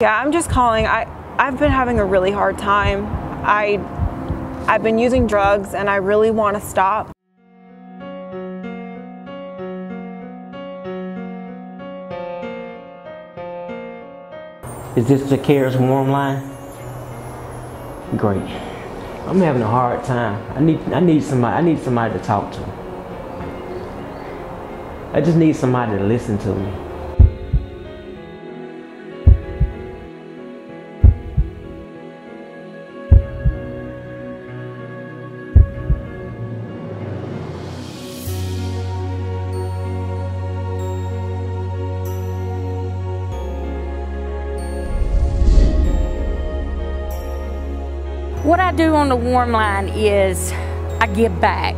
Yeah, I'm just calling. I've been having a really hard time. I've been using drugs and I really want to stop. Is this the CARES Warmline? Great. I'm having a hard time. I need somebody to talk to. I just need somebody to listen to me. What I do on the Warmline is I give back.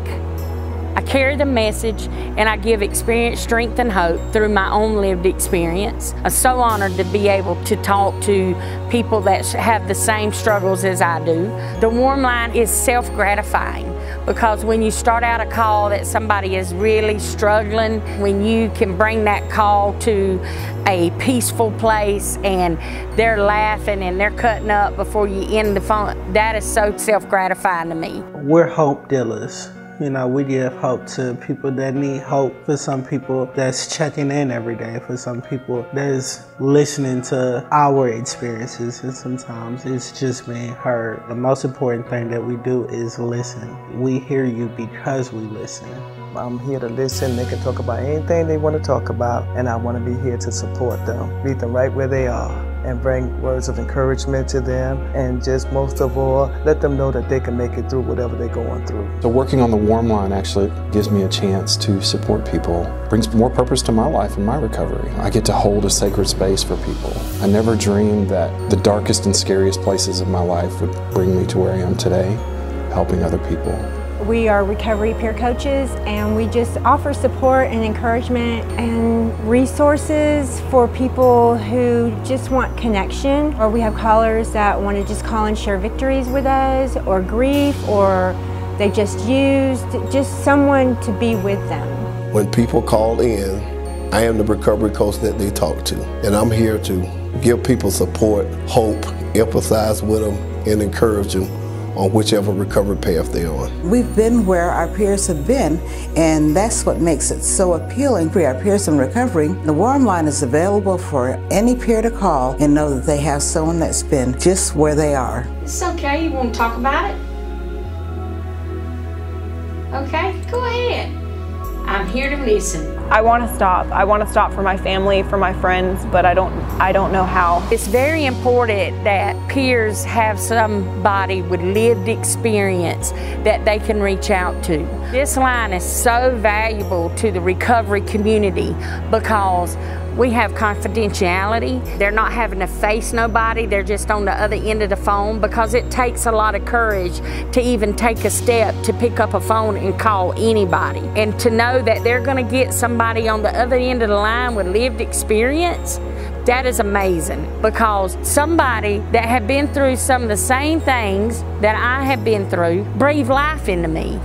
I carry the message and I give experience, strength, and hope through my own lived experience. I'm so honored to be able to talk to people that have the same struggles as I do. The Warmline is self-gratifying because when you start out a call that somebody is really struggling, when you can bring that call to a peaceful place and they're laughing and they're cutting up before you end the phone, that is so self-gratifying to me. We're hope dealers. You know, we give hope to people that need hope. For some people that's checking in every day. For some people that's listening to our experiences, and sometimes it's just being heard. The most important thing that we do is listen. We hear you because we listen. I'm here to listen. They can talk about anything they want to talk about, and I want to be here to support them, meet them right where they are, and bring words of encouragement to them, and just most of all, let them know that they can make it through whatever they're going through. So working on the Warmline actually gives me a chance to support people, brings more purpose to my life and my recovery. I get to hold a sacred space for people. I never dreamed that the darkest and scariest places of my life would bring me to where I am today, helping other people. We are recovery peer coaches, and we just offer support and encouragement and resources for people who just want connection, or we have callers that want to just call and share victories with us, or grief, or they just used, just someone to be with them. When people call in, I am the recovery coach that they talk to, and I'm here to give people support, hope, empathize with them, and encourage them on whichever recovery path they're on. We've been where our peers have been, and that's what makes it so appealing for our peers in recovery. The Warmline is available for any peer to call and know that they have someone that's been just where they are. It's okay, you want to talk about it? Okay, go ahead. I'm here to listen. I want to stop. I want to stop for my family, for my friends, but I don't know how. It's very important that peers have somebody with lived experience that they can reach out to. This line is so valuable to the recovery community because we have confidentiality. They're not having to face nobody. They're just on the other end of the phone, because it takes a lot of courage to even take a step to pick up a phone and call anybody. And to know that they're going to get somebody on the other end of the line with lived experience, that is amazing, because somebody that had been through some of the same things that I have been through breathed life into me.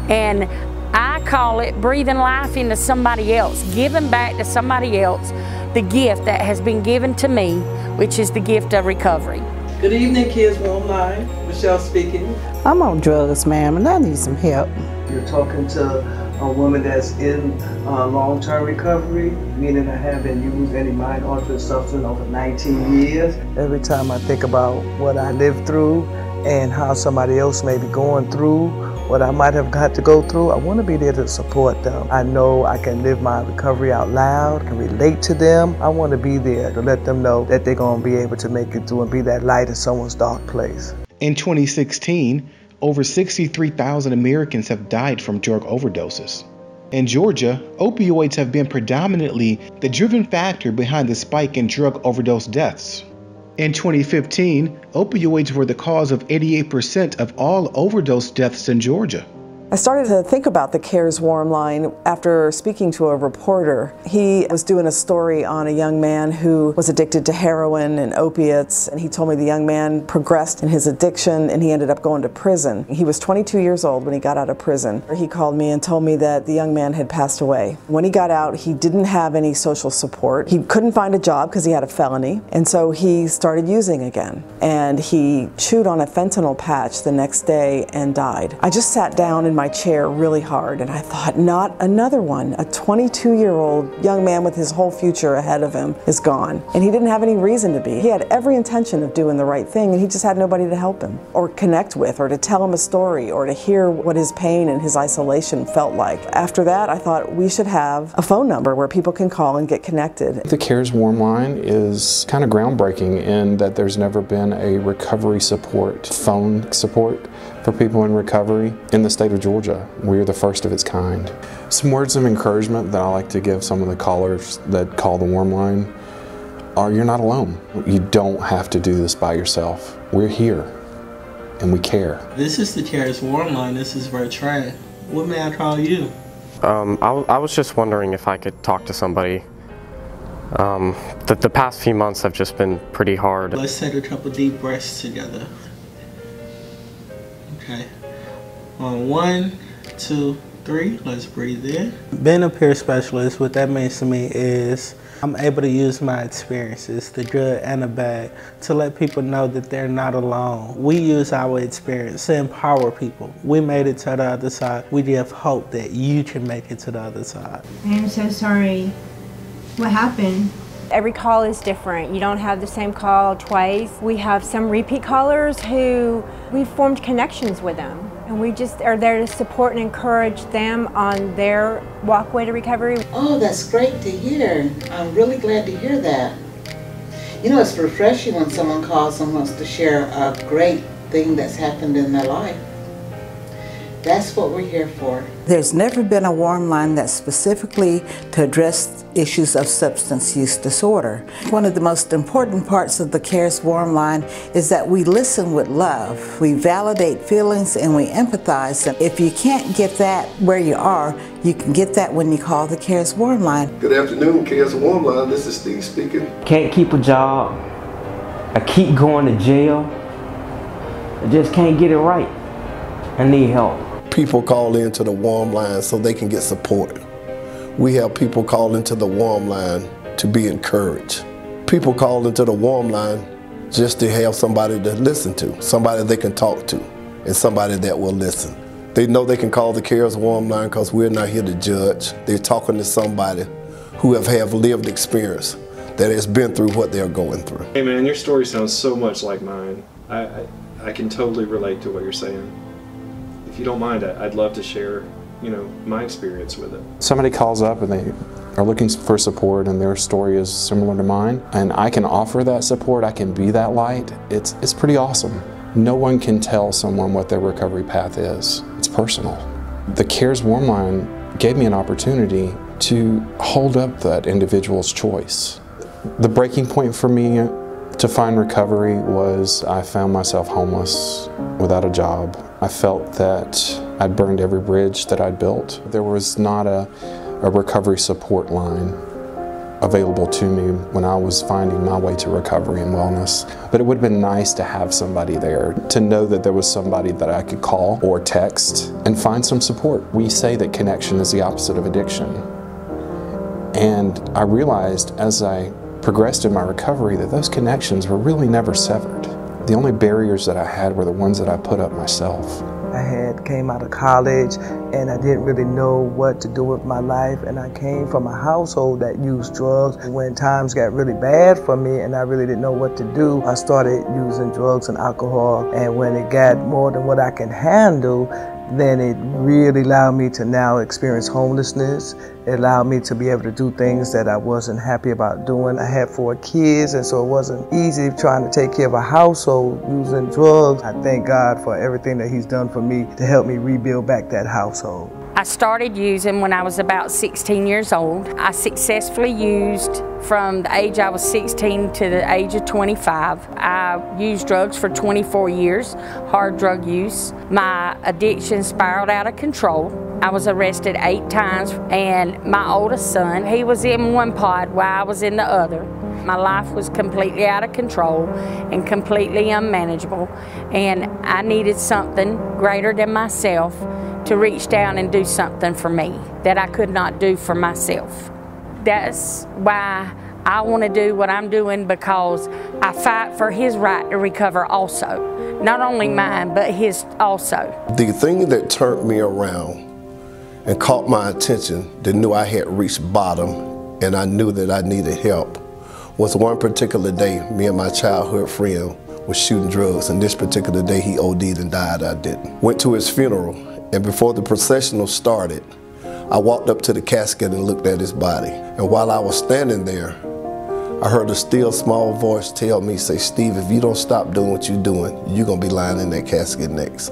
And I call it breathing life into somebody else, giving back to somebody else the gift that has been given to me, which is the gift of recovery. Good evening, Kids Warmline. Michelle speaking. I'm on drugs, ma'am, and I need some help. You're talking to a woman that's in long-term recovery, meaning I haven't used any mind-altering substance over 19 years. Every time I think about what I lived through and how somebody else may be going through what I might have had to go through, I want to be there to support them. I know I can live my recovery out loud, can relate to them. I want to be there to let them know that they're going to be able to make it through and be that light in someone's dark place. In 2016, over 63,000 Americans have died from drug overdoses. In Georgia, opioids have been predominantly the driven factor behind the spike in drug overdose deaths. In 2015, opioids were the cause of 88% of all overdose deaths in Georgia. I started to think about the CARES Warmline after speaking to a reporter. He was doing a story on a young man who was addicted to heroin and opiates, and he told me the young man progressed in his addiction and he ended up going to prison. He was 22 years old when he got out of prison. He called me and told me that the young man had passed away. When he got out, he didn't have any social support. He couldn't find a job because he had a felony, and so he started using again. And he chewed on a fentanyl patch the next day and died. I just sat down in my chair really hard and I thought, not another one. A 22-year-old young man with his whole future ahead of him is gone. And he didn't have any reason to be. He had every intention of doing the right thing, and he just had nobody to help him or connect with or to tell him a story or to hear what his pain and his isolation felt like. After that, I thought we should have a phone number where people can call and get connected. The CARES Warmline is kind of groundbreaking in that there's never been a recovery support, phone support for people in recovery in the state of Georgia. We are the first of its kind. Some words of encouragement that I like to give some of the callers that call the Warmline are, you're not alone. You don't have to do this by yourself. We're here and we care. This is the CARES Warmline. This is Bertrand. What may I call you? I was just wondering if I could talk to somebody. The past few months have just been pretty hard. Let's take a couple deep breaths together. Okay. On 1, 2, 3, let's breathe in. Being a peer specialist, what that means to me is I'm able to use my experiences, the good and the bad, to let people know that they're not alone. We use our experience to empower people. We made it to the other side. We give hope that you can make it to the other side. I am so sorry. What happened? Every call is different. You don't have the same call twice. We have some repeat callers who we've formed connections with them, and we just are there to support and encourage them on their walkway to recovery. Oh, that's great to hear. I'm really glad to hear that. You know, it's refreshing when someone calls and wants to share a great thing that's happened in their life. That's what we're here for. There's never been a Warmline that's specifically to address issues of substance use disorder. One of the most important parts of the CARES Warmline is that we listen with love. We validate feelings and we empathize. And if you can't get that where you are, you can get that when you call the CARES Warmline. Good afternoon, CARES Warmline. This is Steve speaking. Can't keep a job. I keep going to jail. I just can't get it right. I need help. People call into the Warmline so they can get support. We have people call into the Warmline to be encouraged. People call into the Warmline just to have somebody to listen to, somebody they can talk to, and somebody that will listen. They know they can call the CARES Warmline because we're not here to judge. They're talking to somebody who have lived experience that has been through what they're going through. Hey man, your story sounds so much like mine. I can totally relate to what you're saying. If you don't mind, I'd love to share, my experience with it. Somebody calls up and they are looking for support and their story is similar to mine, and I can offer that support, I can be that light. It's pretty awesome. No one can tell someone what their recovery path is. It's personal. The CARES Warmline gave me an opportunity to hold up that individual's choice. The breaking point for me to find recovery was I found myself homeless, without a job. I felt that I'd burned every bridge that I'd built. There was not a recovery support line available to me when I was finding my way to recovery and wellness. But it would have been nice to have somebody there, to know that there was somebody that I could call or text and find some support. We say that connection is the opposite of addiction. And I realized as I progressed in my recovery that those connections were really never severed. The only barriers that I had were the ones that I put up myself. I came out of college and I didn't really know what to do with my life, and I came from a household that used drugs. When times got really bad for me and I really didn't know what to do, I started using drugs and alcohol, and when it got more than what I can handle, then it really allowed me to now experience homelessness. It allowed me to be able to do things that I wasn't happy about doing. I had 4 kids, and so it wasn't easy trying to take care of a household using drugs. I thank God for everything that He's done for me to help me rebuild back that household. I started using when I was about 16 years old. I successfully used from the age I was 16 to the age of 25. I used drugs for 24 years, hard drug use. My addiction spiraled out of control. I was arrested 8 times, and my oldest son, he was in one pod while I was in the other. My life was completely out of control and completely unmanageable, and I needed something greater than myself to reach down and do something for me that I could not do for myself. That's why I want to do what I'm doing, because I fight for his right to recover also. Not only mine, but his also. The thing that turned me around and caught my attention, that knew I had reached bottom and I knew that I needed help, was one particular day, me and my childhood friend was shooting drugs, and this particular day he OD'd and died, I didn't. Went to his funeral, and before the processional started, I walked up to the casket and looked at his body. And while I was standing there, I heard a still small voice tell me, say, Steve, if you don't stop doing what you're doing, you're gonna be lying in that casket next.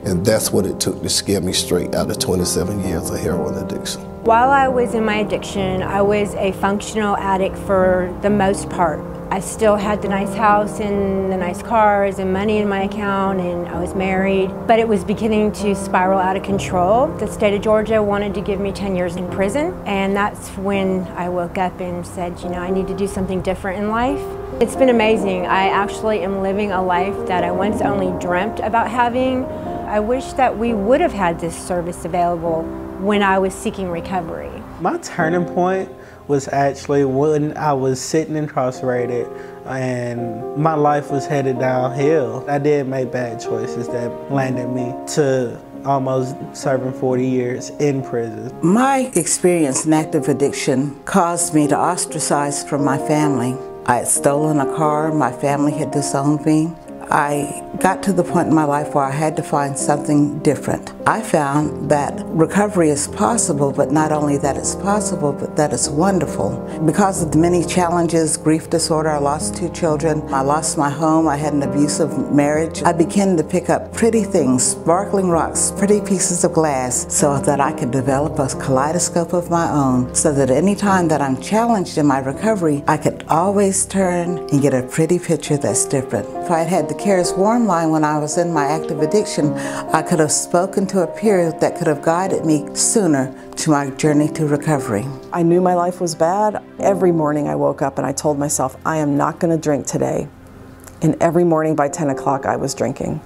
And that's what it took to scare me straight out of 27 years of heroin addiction. While I was in my addiction, I was a functional addict for the most part. I still had the nice house and the nice cars and money in my account, and I was married, but it was beginning to spiral out of control. The state of Georgia wanted to give me 10 years in prison, and that's when I woke up and said, you know, I need to do something different in life. It's been amazing. I actually am living a life that I once only dreamt about having. I wish that we would have had this service available when I was seeking recovery. My turning point was actually when I was sitting incarcerated and my life was headed downhill. I did make bad choices that landed me to almost serving 40 years in prison. My experience in active addiction caused me to ostracize from my family. I had stolen a car, my family had disowned me. I got to the point in my life where I had to find something different. I found that recovery is possible, but not only that it's possible, but that it's wonderful. Because of the many challenges, grief disorder, I lost 2 children, I lost my home, I had an abusive marriage. I began to pick up pretty things, sparkling rocks, pretty pieces of glass, so that I could develop a kaleidoscope of my own, so that any time that I'm challenged in my recovery, I could always turn and get a pretty picture that's different. If I had had the CARES Warmline when I was in my active addiction, I could have spoken to a peer that could have guided me sooner to my journey to recovery. I knew my life was bad. Every morning I woke up and I told myself, I am not going to drink today. And every morning by 10 o'clock I was drinking.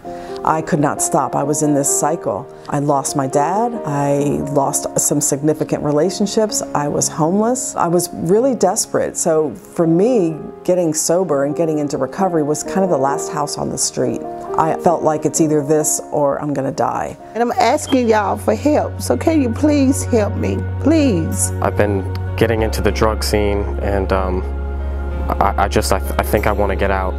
I could not stop. I was in this cycle. I lost my dad. I lost some significant relationships. I was homeless. I was really desperate. So for me, getting sober and getting into recovery was kind of the last house on the street. I felt like it's either this or I'm gonna die. And I'm asking y'all for help. So can you please help me, please? I've been getting into the drug scene, and I think I want to get out.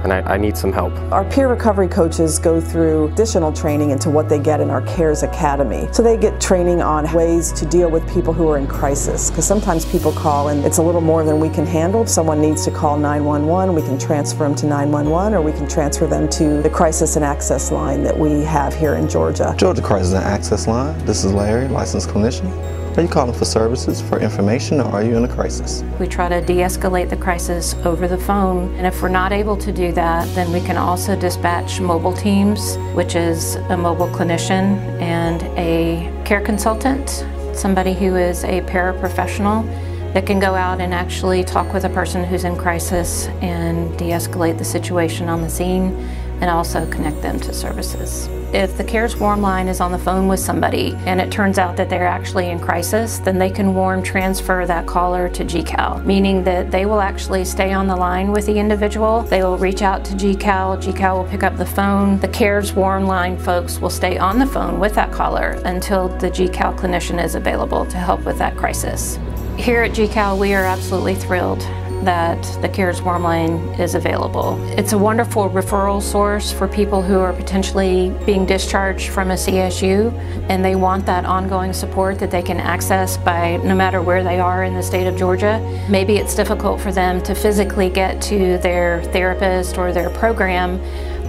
And I need some help. Our peer recovery coaches go through additional training into what they get in our CARES Academy. So they get training on ways to deal with people who are in crisis, because sometimes people call and it's a little more than we can handle. If someone needs to call 911, we can transfer them to 911, or we can transfer them to the Crisis and Access line that we have here in Georgia. Georgia Crisis and Access line. This is Larry, licensed clinician. Are you calling for services, for information, or are you in a crisis? We try to de-escalate the crisis over the phone, and if we're not able to do that, then we can also dispatch mobile teams, which is a mobile clinician and a care consultant, somebody who is a paraprofessional that can go out and actually talk with a person who's in crisis and de-escalate the situation on the scene, and also connect them to services. If the CARES Warmline is on the phone with somebody and it turns out that they're actually in crisis, then they can warm transfer that caller to GCAL, meaning that they will actually stay on the line with the individual. They will reach out to GCAL, GCAL will pick up the phone. The CARES Warmline folks will stay on the phone with that caller until the GCAL clinician is available to help with that crisis. Here at GCAL, we are absolutely thrilled that the CARES Warmline is available. It's a wonderful referral source for people who are potentially being discharged from a CSU, and they want that ongoing support that they can access by no matter where they are in the state of Georgia. Maybe it's difficult for them to physically get to their therapist or their program,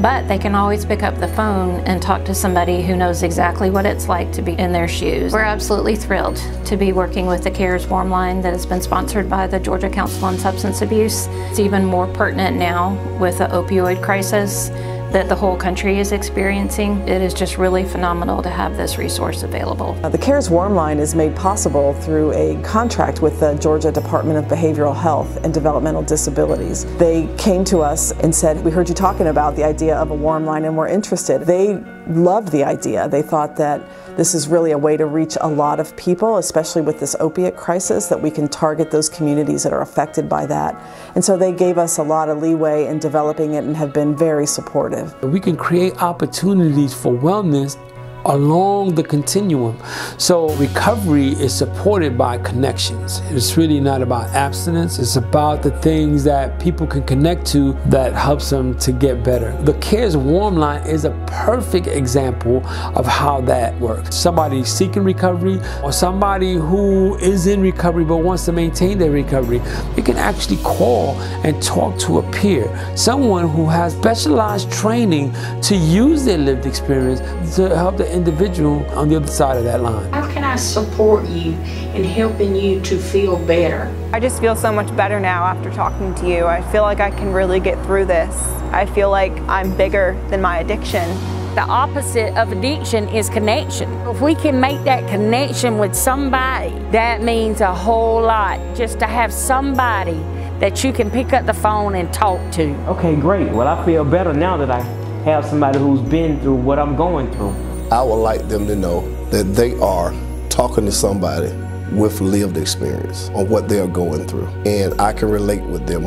But they can always pick up the phone and talk to somebody who knows exactly what it's like to be in their shoes. We're absolutely thrilled to be working with the CARES Warmline that has been sponsored by the Georgia Council on Substance Abuse. It's even more pertinent now with the opioid crisis that the whole country is experiencing. It is just really phenomenal to have this resource available. The CARES Warmline is made possible through a contract with the Georgia Department of Behavioral Health and Developmental Disabilities. They came to us and said, "We heard you talking about the idea of a Warmline and we're interested." They loved the idea. They thought that this is really a way to reach a lot of people, especially with this opiate crisis, that we can target those communities that are affected by that. And so they gave us a lot of leeway in developing it and have been very supportive. We can create opportunities for wellness along the continuum. So recovery is supported by connections. It's really not about abstinence. It's about the things that people can connect to that helps them to get better. The CARES Warmline is a perfect example of how that works. Somebody seeking recovery or somebody who is in recovery but wants to maintain their recovery, they can actually call and talk to a peer, someone who has specialized training to use their lived experience to help the individual on the other side of that line. How can I support you in helping you to feel better? I just feel so much better now after talking to you. I feel like I can really get through this. I feel like I'm bigger than my addiction. The opposite of addiction is connection. If we can make that connection with somebody, that means a whole lot. Just to have somebody that you can pick up the phone and talk to. Okay, great. Well, I feel better now that I have somebody who's been through what I'm going through. I would like them to know that they are talking to somebody with lived experience on what they are going through. And I can relate with them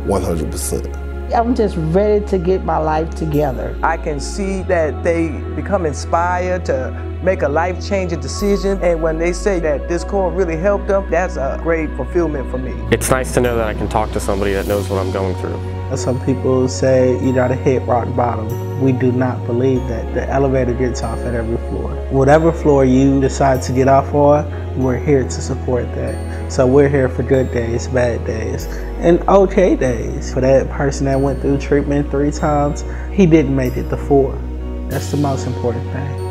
100%. I'm just ready to get my life together. I can see that they become inspired to make a life-changing decision, and when they say that this call really helped them, that's a great fulfillment for me. It's nice to know that I can talk to somebody that knows what I'm going through. Some people say you gotta hit rock bottom. We do not believe that. The elevator gets off at every floor. Whatever floor you decide to get off on, we're here to support that. So we're here for good days, bad days, and okay days. For that person that went through treatment 3 times, he didn't make it to 4. That's the most important thing.